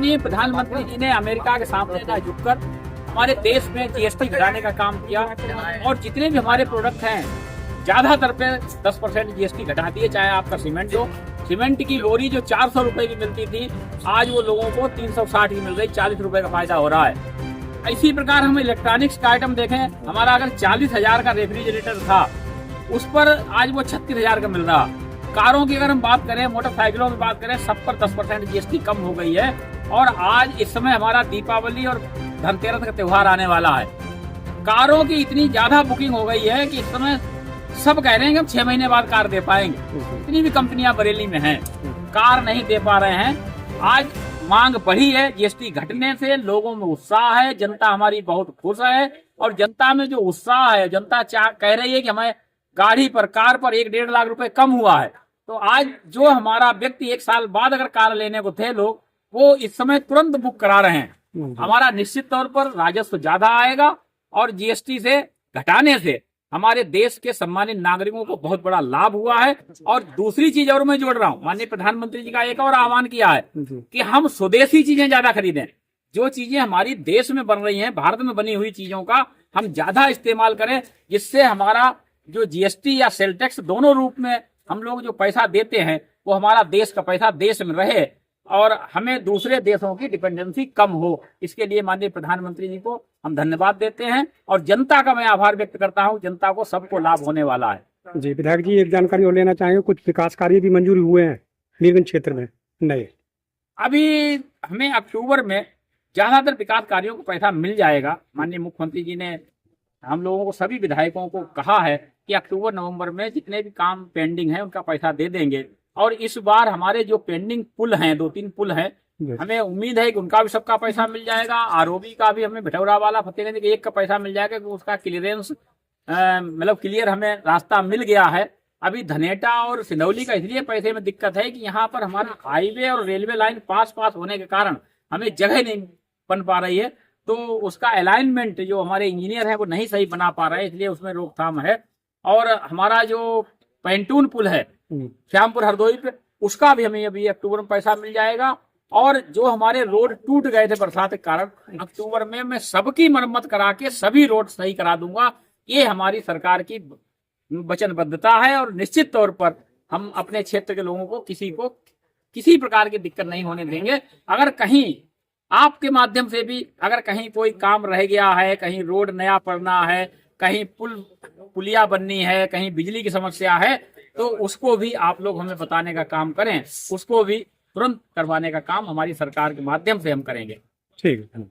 माननीय प्रधानमंत्री जी ने अमेरिका के सामने ना झुककर हमारे देश में जीएसटी घटाने का काम किया और जितने भी हमारे प्रोडक्ट हैं ज्यादातर पे 10% जीएसटी घटा दिए। चाहे आपका सीमेंट हो, सीमेंट की बोरी जो 400 रुपए की मिलती थी आज वो लोगों को 360 की मिल रही, 40 रुपए का फायदा हो रहा है। इसी प्रकार हम इलेक्ट्रॉनिक्स का आइटम देखें, हमारा अगर 40,000 का रेफ्रिजरेटर था उस पर आज वो 36,000 का मिल रहा। कारों की अगर हम बात करें, मोटरसाइकिलों की बात करें, सब पर 10% जीएसटी कम हो गई है। और आज इस समय हमारा दीपावली और धनतेरस का त्योहार आने वाला है। कारों की इतनी ज्यादा बुकिंग हो गई है कि इस समय सब कह रहे हैं कि हम 6 महीने बाद कार दे पाएंगे। इतनी भी कंपनियां बरेली में हैं, कार नहीं दे पा रहे हैं। आज मांग बढ़ी है, जीएसटी घटने से लोगों में उत्साह है, जनता हमारी बहुत खुश है। और जनता में जो उत्साह है, जनता कह रही है कि हमें गाड़ी पर, कार पर 1-1.5 लाख रुपए कम हुआ है। तो आज जो हमारा व्यक्ति 1 साल बाद अगर कार लेने को थे लोग, वो इस समय तुरंत बुक करा रहे हैं। हमारा निश्चित तौर पर राजस्व ज्यादा आएगा और जीएसटी से घटाने से हमारे देश के सम्मानित नागरिकों को बहुत बड़ा लाभ हुआ है। और दूसरी चीज और मैं जोड़ रहा हूँ, माननीय प्रधानमंत्री जी का एक और आह्वान किया है कि हम स्वदेशी चीजें ज्यादा खरीदें। जो चीजें हमारी देश में बन रही हैं, भारत में बनी हुई चीजों का हम ज्यादा इस्तेमाल करें, जिससे हमारा जो जीएसटी या सेल टैक्स दोनों रूप में हम लोग जो पैसा देते हैं वो हमारा देश का पैसा देश में रहे और हमें दूसरे देशों की डिपेंडेंसी कम हो। इसके लिए माननीय प्रधानमंत्री जी को हम धन्यवाद देते हैं और जनता का मैं आभार व्यक्त करता हूं। जनता को सबको लाभ होने वाला है। जी विधायक जी, एक जानकारी और लेना चाहेंगे, कुछ विकास कार्य भी मंजूर हुए हैं नीलगंज क्षेत्र में नए? अभी हमें अक्टूबर में ज्यादातर विकास कार्यों को पैसा मिल जाएगा। माननीय मुख्यमंत्री जी ने हम लोगों को, सभी विधायकों को कहा है कि अक्टूबर नवंबर में जितने भी काम पेंडिंग है उनका पैसा दे देंगे। और इस बार हमारे जो पेंडिंग पुल हैं, 2-3 पुल हैं, हमें उम्मीद है कि उनका भी सबका पैसा मिल जाएगा। आरओबी का भी हमें भिठौरा वाला फतेहगंज के एक का पैसा मिल जाएगा कि उसका क्लियरेंस मतलब क्लियर हमें रास्ता मिल गया है। अभी धनेटा और सिंधौली का इसलिए पैसे में दिक्कत है कि यहाँ पर हमारा हाईवे और रेलवे लाइन पास होने के कारण हमें जगह नहीं बन पा रही है। तो उसका अलाइनमेंट जो हमारे इंजीनियर हैं वो नहीं सही बना पा रहे हैं, इसलिए उसमें रोकथाम है। और हमारा जो पैंटून पुल है श्यामपुर हरदोई पे, उसका भी हमें अभी अक्टूबर में पैसा मिल जाएगा। और जो हमारे रोड टूट गए थे बरसात के कारण, अक्टूबर में मैं सबकी मरम्मत करा के सभी रोड सही करा दूंगा। ये हमारी सरकार की वचनबद्धता है और निश्चित तौर पर हम अपने क्षेत्र के लोगों को किसी प्रकार की दिक्कत नहीं होने देंगे। अगर कहीं आपके माध्यम से भी अगर कहीं कोई काम रह गया है, कहीं रोड नया पड़ना है, कहीं पुलिया बननी है, कहीं बिजली की समस्या है, तो उसको भी आप लोग हमें बताने का काम करें। उसको भी तुरंत करवाने का काम हमारी सरकार के माध्यम से हम करेंगे। ठीक है।